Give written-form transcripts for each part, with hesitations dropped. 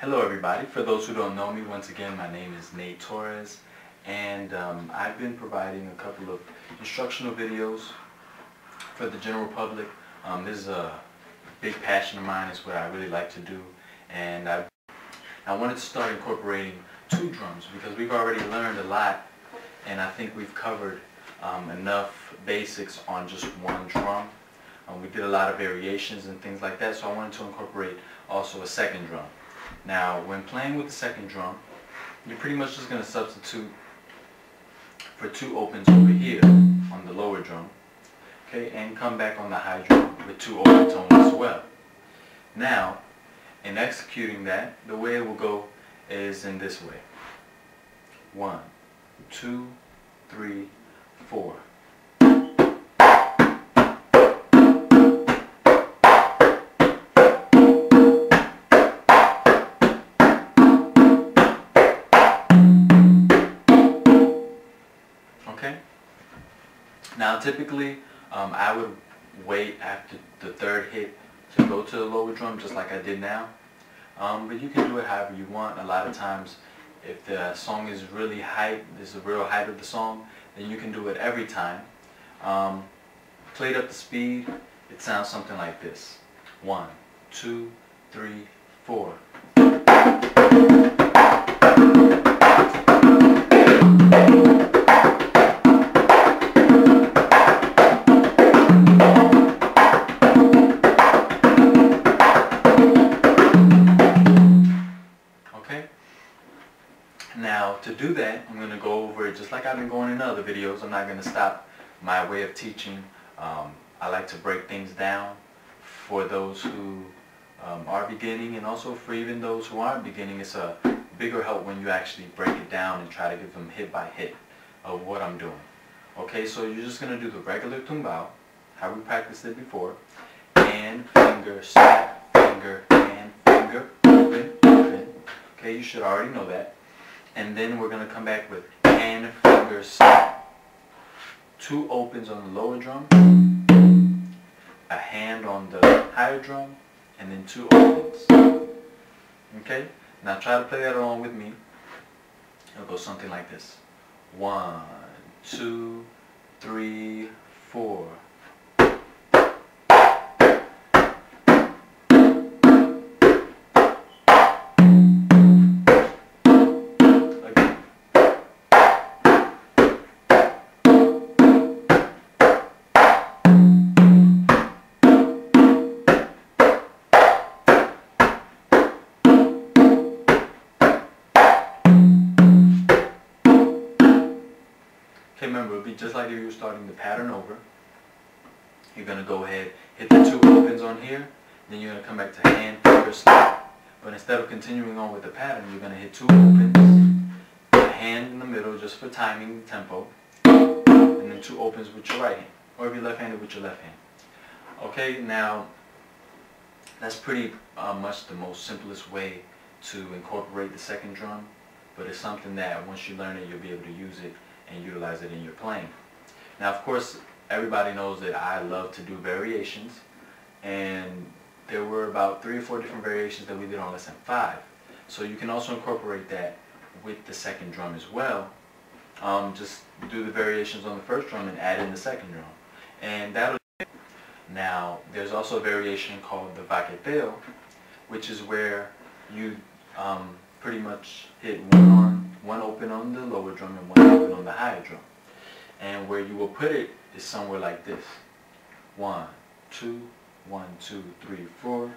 Hello everybody. For those who don't know me, once again my name is Torres, and I've been providing a couple of instructional videos for the general public. This is a big passion of mine. It's what I really like to do, and I wanted to start incorporating two drums because we've already learned a lot, and I think we've covered enough basics on just one drum. We did a lot of variations and things like that, so I wanted to incorporate also a second drum. Now, when playing with the second drum, you're pretty much just going to substitute for two opens over here on the lower drum, okay, and come back on the high drum with two open tones as well. Now, in executing that, the way it will go is in this way. 1, 2, 3, 4. Okay. Now typically I would wait after the third hit to go to the lower drum just like I did now, but you can do it however you want. A lot of times if the song is really hype, there's a real hype of the song, then you can do it every time. Played up the speed, it sounds something like this. 1, 2, 3, 4. Now to do that, I'm going to go over it just like I've been going in other videos. I'm not going to stop my way of teaching. I like to break things down for those who are beginning, and also for even those who aren't beginning. It's a bigger help when you actually break it down and try to give them hit by hit of what I'm doing. Okay, so you're just going to do the regular tumbao, how we practiced it before. Hand, finger, snap, finger, hand, finger, open, open. Okay, you should already know that. And then we're going to come back with hand, finger, snap. Two opens on the lower drum, a hand on the higher drum, and then two opens. Okay? Now try to play that along with me. It'll go something like this. 1, 2, 3, 4. Okay, remember, it'll be just like if you were starting the pattern over. You're going to go ahead, hit the two opens on here, then you're going to come back to hand, finger, snap. But instead of continuing on with the pattern, you're going to hit two opens, a hand in the middle just for timing, tempo, and then two opens with your right hand, or if you're left-handed, with your left hand. Okay, now that's pretty much the most simplest way to incorporate the second drum, but it's something that once you learn it, you'll be able to use it and utilize it in your playing. Now, of course, everybody knows that I love to do variations, and there were about 3 or 4 different variations that we did on lesson 5. So you can also incorporate that with the second drum as well. Just do the variations on the first drum and add in the second drum, and that'll. Now, there's also a variation called the vaqueteo, which is where you pretty much hit one open on the lower drum and one open on the higher drum. And where you will put it is somewhere like this. 1, 2, 1, 2, 3, 4.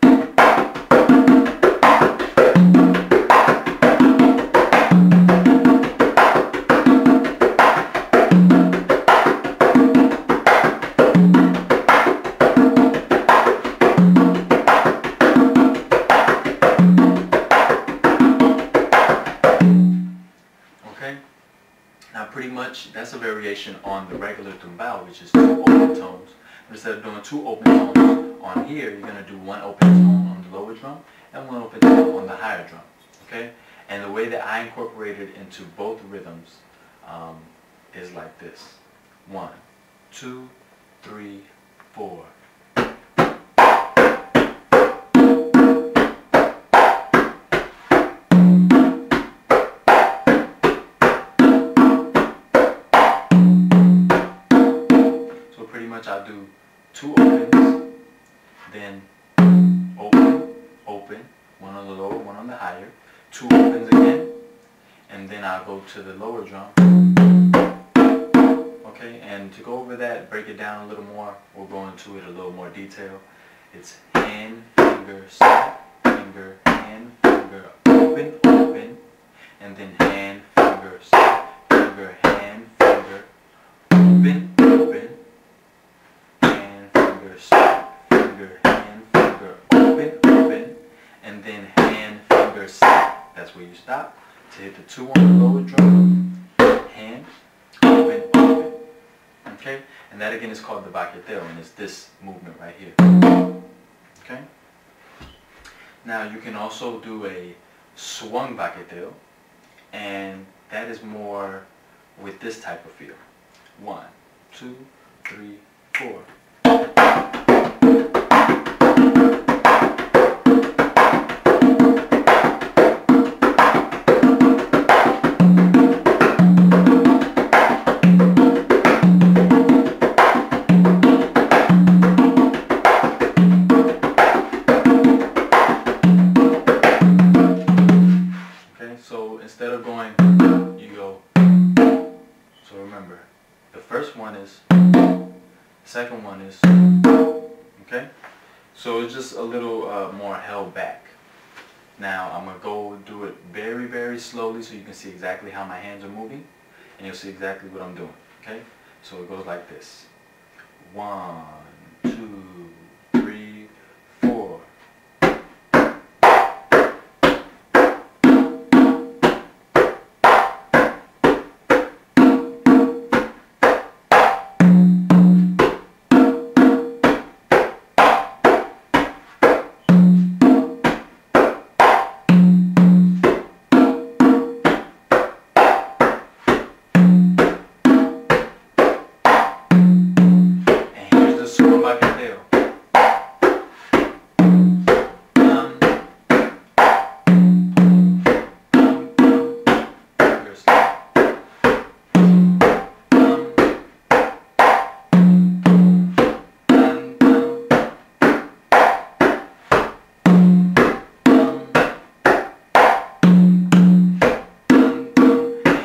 Now pretty much that's a variation on the regular tumbao, which is 2 open tones. But instead of doing 2 open tones on here, you're going to do 1 open tone on the lower drum and 1 open tone on the higher drum. Okay? And the way that I incorporated into both rhythms is like this. 1, 2, 3, 4. I'll do 2 opens, then open, open, one on the lower, one on the higher, 2 opens again, and then I'll go to the lower drum. Okay, and to go over that, break it down a little more, we'll go into it a little more detail. It's hand, finger, snap, finger, hand, finger, open, open, and then hand, finger, snap, finger, hand, finger, open, open, hand, finger, snap, finger, hand, finger, open, open, and then hand, finger, snap. That's where you stop. To hit the 2 on the lower drum, hand, open, open. Okay? And that again is called the baqueteo, and it's this movement right here. Okay? Now you can also do a swung baqueteo, and that is more with this type of feel. 1, 2, 3, 4. Instead of going, you go. So remember, the first one is, the second one is, okay? So it's just a little more held back. Now I'm going to go do it very, very slowly so you can see exactly how my hands are moving, and you'll see exactly what I'm doing, okay? So it goes like this. 1, 2, 3, 4.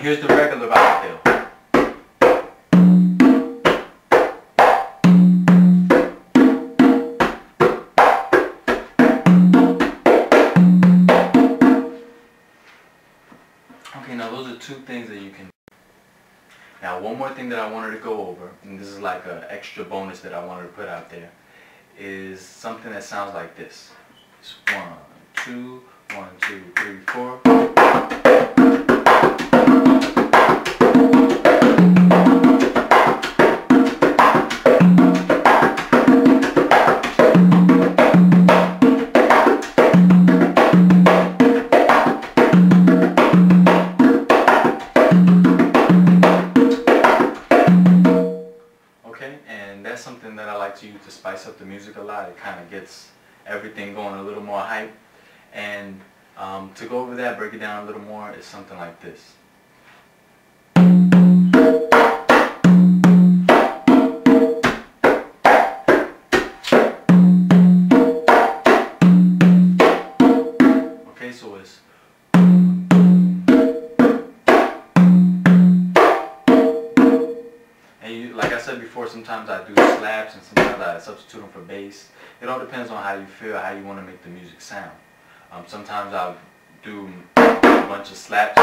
Here's the regular baqueteo. Okay, now those are 2 things that you can do. Now one more thing that I wanted to go over, and this is like an extra bonus that I wanted to put out there, is something that sounds like this. It's 1, 2, 1, 2, 3, 4. And that's something that I like to use to spice up the music a lot. It kind of gets everything going a little more hype. And to go over that, break it down a little more, is something like this. Okay, so it's like I said before, sometimes I do slaps and sometimes I substitute them for bass. It all depends on how you feel, how you want to make the music sound. Sometimes I'll do a bunch of slaps.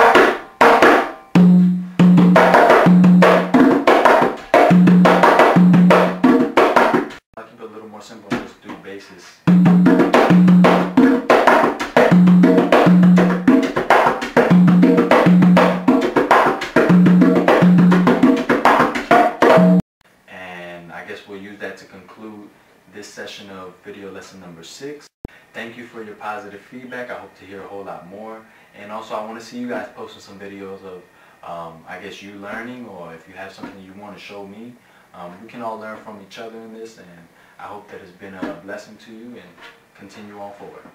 I'll keep it a little more simple and just do basses. We'll use that to conclude this session of video lesson number 6. Thank you for your positive feedback. I hope to hear a whole lot more. And also I want to see you guys posting some videos of, I guess, you learning, or if you have something you want to show me. We can all learn from each other in this, and I hope that it's been a blessing to you, and continue on forward.